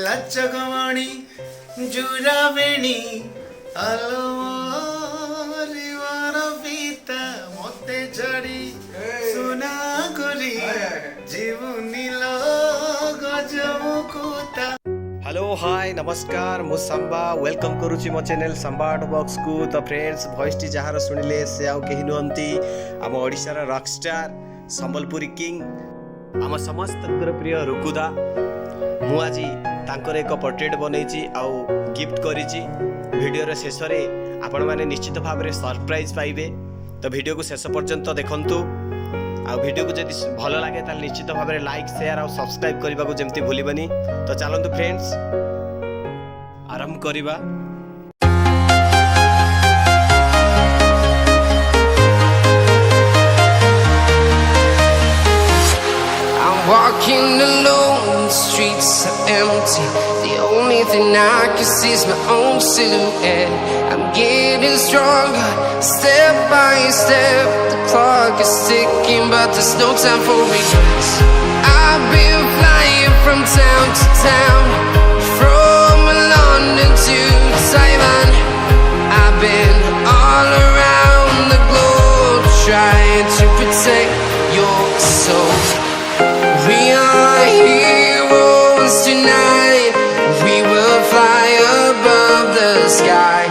लाचकमणि जुरावेणी आलोरिवार पिता मते छाड़ी सुना करी जीवनील गजमुकुता। हेलो हाय नमस्कार मु शंबा वेलकम करुची मो चैनल शंबाआर्टबॉक्स को। तो फ्रेंड्स वॉइस टी जहार सुनिले से आउ केही नुहंती आम ओडिशार रॉकस्टार संबलपुरी किंग आम समस्त प्रिय रुकुदा। मु आज तांकर एक पोर्ट्रेट बनैची आउ गिफ्ट करिची। वीडियो रे शेष रे आपण माने निश्चित भाव रे सरप्राइज पाइबे। तो वीडियो को शेष पर्यंत देखंतु। आ वीडियो को जदि भल लगे ताल निश्चित भाव में लाइक शेयर और सब्सक्राइब करने को जमती भूलबनी। तो चलतु फ्रेंड्स आरंभ करिबा। Walking alone, the streets are empty. The only thing I can see is my own silhouette. I'm getting stronger, step by step. The clock is ticking, but there's no time for regrets. I've been flying from town to town, from London to Taiwan. I've been all around the globe, trying to protect your soul. We are heroes tonight. We will fly above the sky.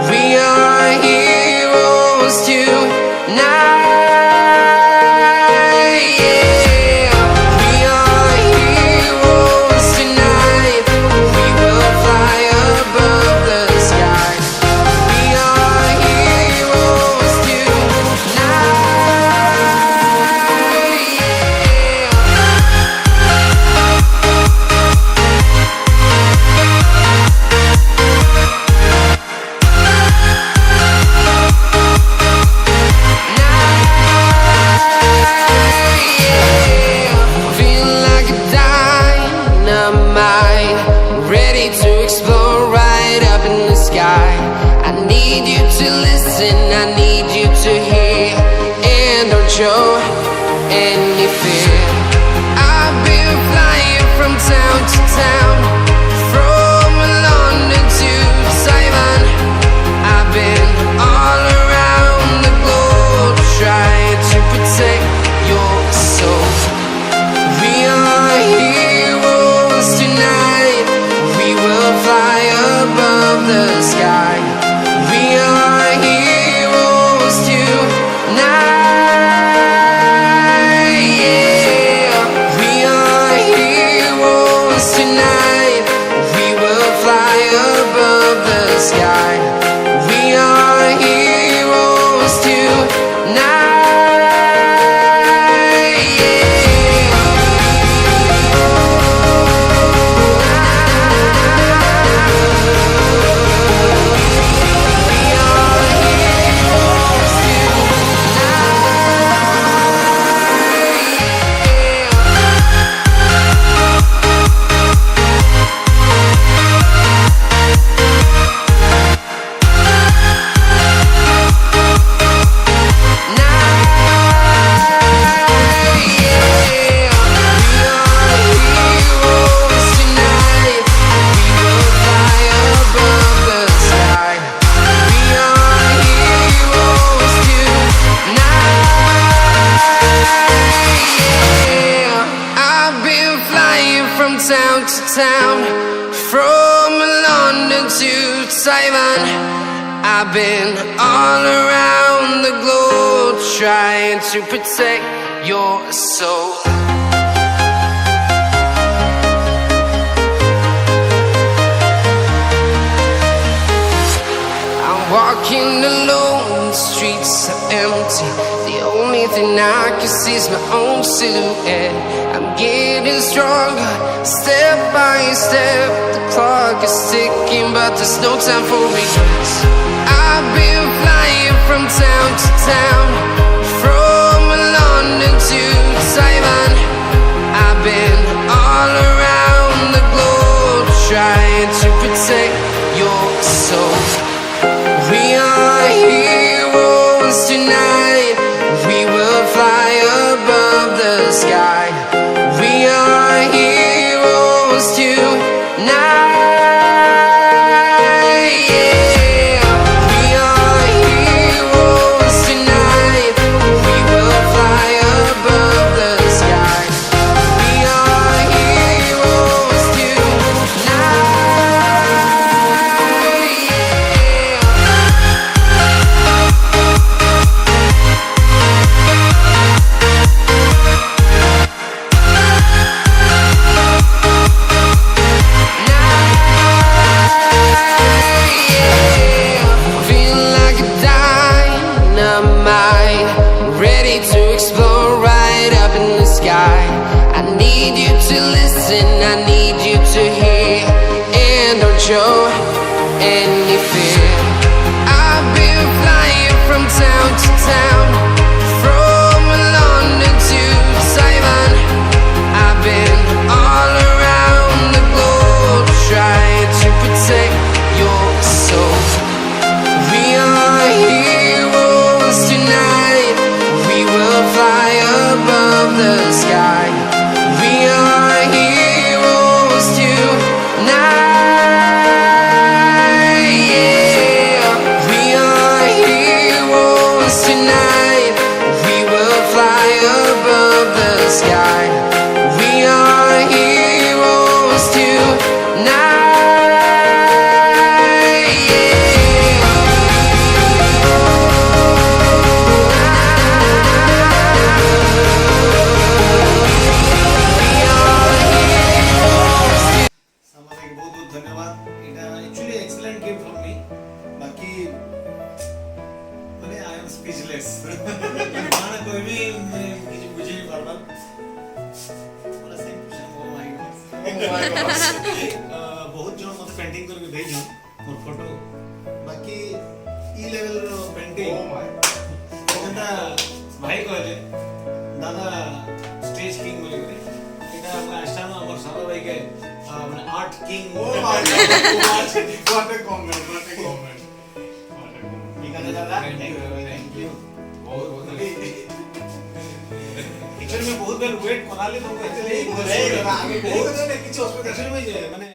We are heroes tonight. Yeah. We are heroes tonight. We will fly above the sky. We are heroes tonight. I need you to hear and don't show any fear. I've been flying from town to town, from London to Taiwan. I've been all around the globe, trying to protect your soul. We are heroes tonight. We will fly above the sky. We are heroes tonight. Yeah. We are heroes tonight. We will fly above the sky. We are heroes tonight. Town to town, from London to Taiwan. I've been all around the globe, trying to protect your soul. I'm walking alone, the streets are empty. The only thing I can see is my own silhouette. I'm getting stronger, step by step. The clock is ticking, but there's no time for regrets. I've been flying from town to town, from London to Taiwan. I've been all around the globe, trying to protect your soul. We are heroes tonight. We will fly above the sky. We are heroes tonight. and don't show any fear. I've been flying from town to town, from London to Taiwan. I've been all around the globe trying to protect your soul. We are heroes tonight. We will fly above the sky. We are heroes tonight. Yeah. We are heroes tonight. We will fly above the sky. We are heroes tonight. Yeah. सामाजिक बहुत बहुत धन्यवाद এটা actually excellent game from me बाकी মানে I am speechless মানে कोई भी কিছু বুঝে नहीं পারলাম पूरा same question oh my god बहुत জন মতে পেন্টিং करके भेजो मोर फोटो बाकी ई लेवल रो पेंटिंग ओ माय যেটা ভাই কইলে দাদা স্টেজ কিং বলি করে এটা আমরা আসানো আমার সাবা ভাইকে মানে আর্ট কিং oh my god what a comment ঠিক আছে দাদা থ্যাংক ইউ बहुत बहुत एक्चुअली मैं बहुत बार वेट करा ली तुमको एक्चुअली आगे बहुत কিছু অসুবিধা ছিল মানে